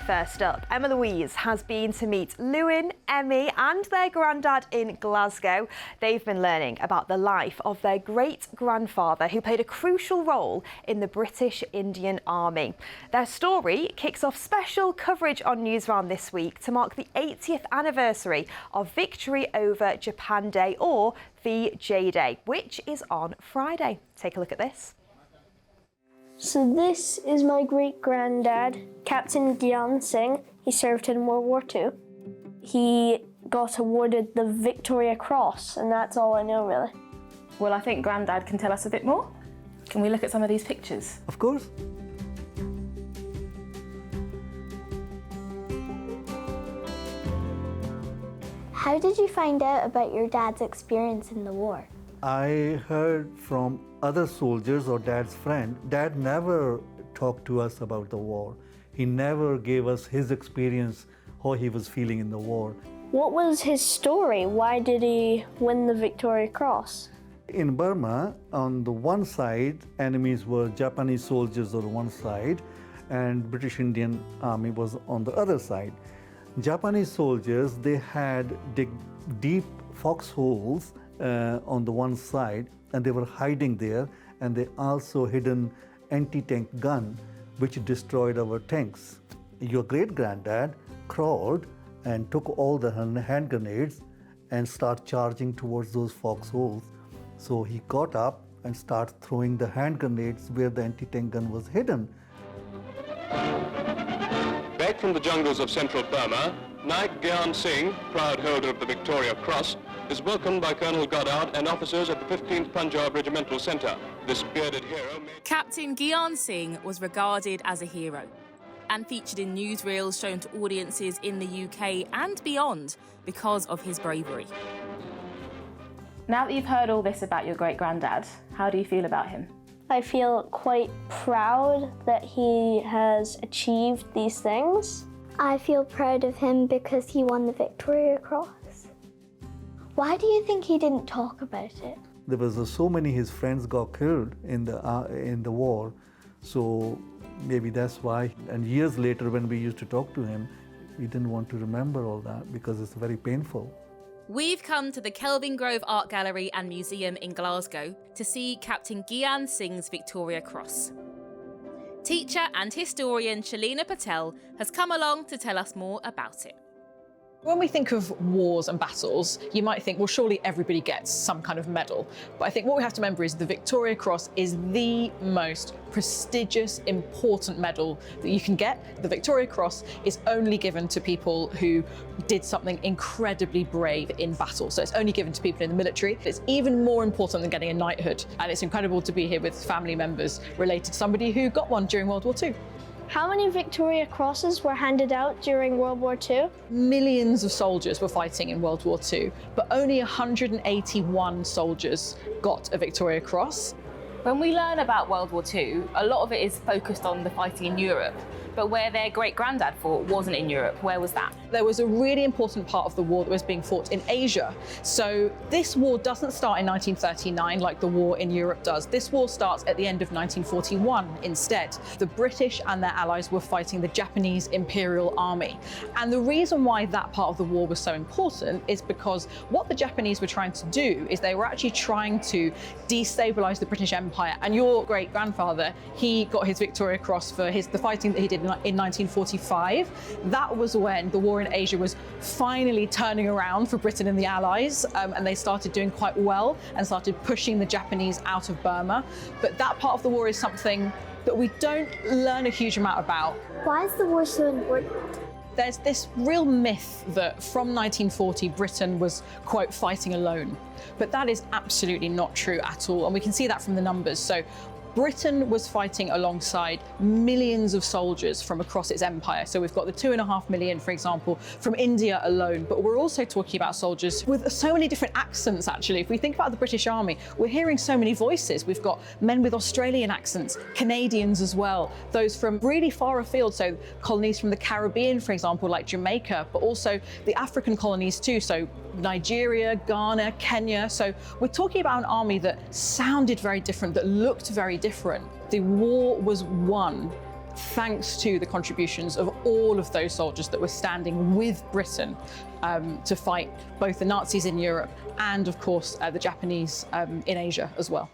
First up, Emma-Louise has been to meet Llewyn, Emmy and their granddad in Glasgow. They've been learning about the life of their great-grandfather who played a crucial role in the British Indian Army. Their story kicks off special coverage on Newsround this week to mark the 80th anniversary of Victory over Japan Day, or VJ Day, which is on Friday. Take a look at this. So this is my great-granddad, Captain Gian Singh. He served in World War II. He got awarded the Victoria Cross, and that's all I know, really. Well, I think Grandad can tell us a bit more. Can we look at some of these pictures? Of course. How did you find out about your dad's experience in the war? I heard from other soldiers or dad's friend. Dad never talked to us about the war. He never gave us his experience, how he was feeling in the war. What was his story? Why did he win the Victoria Cross? In Burma, on the one side, enemies were Japanese soldiers on one side, and British Indian Army was on the other side. Japanese soldiers, they had dig deep foxholes on the one side, and they were hiding there, and they also hidden anti-tank gun which destroyed our tanks. Your great-granddad crawled and took all the hand grenades and started charging towards those foxholes. So he got up and started throwing the hand grenades where the anti-tank gun was hidden. Back from the jungles of central Burma, Captain Gian Singh, proud holder of the Victoria Cross, is welcomed by Colonel Goddard and officers at the 15th Punjab Regimental Centre. This bearded hero Captain Gian Singh was regarded as a hero and featured in newsreels shown to audiences in the UK and beyond because of his bravery. Now that you've heard all this about your great-granddad, how do you feel about him? I feel quite proud that he has achieved these things. I feel proud of him because he won the Victoria Cross. Why do you think he didn't talk about it? There was so many his friends got killed in the war, so maybe that's why. And years later, when we used to talk to him, we didn't want to remember all that because it's very painful. We've come to the Kelvin Grove Art Gallery and Museum in Glasgow to see Captain Gian Singh's Victoria Cross. Teacher and historian Shalina Patel has come along to tell us more about it. When we think of wars and battles, you might think, well, surely everybody gets some kind of medal. But I think what we have to remember is the Victoria Cross is the most prestigious, important medal that you can get. The Victoria Cross is only given to people who did something incredibly brave in battle. So it's only given to people in the military. It's even more important than getting a knighthood. And it's incredible to be here with family members related to somebody who got one during World War II. How many Victoria Crosses were handed out during World War II? Millions of soldiers were fighting in World War II, but only 181 soldiers got a Victoria Cross. When we learn about World War II, a lot of it is focused on the fighting in Europe, but where their great-granddad fought wasn't in Europe. Where was that? There was a really important part of the war that was being fought in Asia. So this war doesn't start in 1939 like the war in Europe does. This war starts at the end of 1941 instead. The British and their allies were fighting the Japanese Imperial Army. And the reason why that part of the war was so important is because what the Japanese were trying to do is they were actually trying to destabilize the British Empire. And your great-grandfather, he got his Victoria Cross for the fighting that he did in 1945. That was when the war in Asia was finally turning around for Britain and the Allies, and they started doing quite well and started pushing the Japanese out of Burma. But that part of the war is something that we don't learn a huge amount about. Why is the war so important? There's this real myth that from 1940 Britain was, quote, fighting alone. But that is absolutely not true at all, and we can see that from the numbers. So Britain was fighting alongside millions of soldiers from across its empire. So we've got the 2.5 million, for example, from India alone, but we're also talking about soldiers with so many different accents, actually. If we think about the British Army, we're hearing so many voices. We've got men with Australian accents, Canadians as well, those from really far afield, so colonies from the Caribbean, for example, like Jamaica, but also the African colonies too, so Nigeria, Ghana, Kenya. So we're talking about an army that sounded very different, that looked very different. The war was won thanks to the contributions of all of those soldiers that were standing with Britain to fight both the Nazis in Europe and, of course, the Japanese in Asia as well.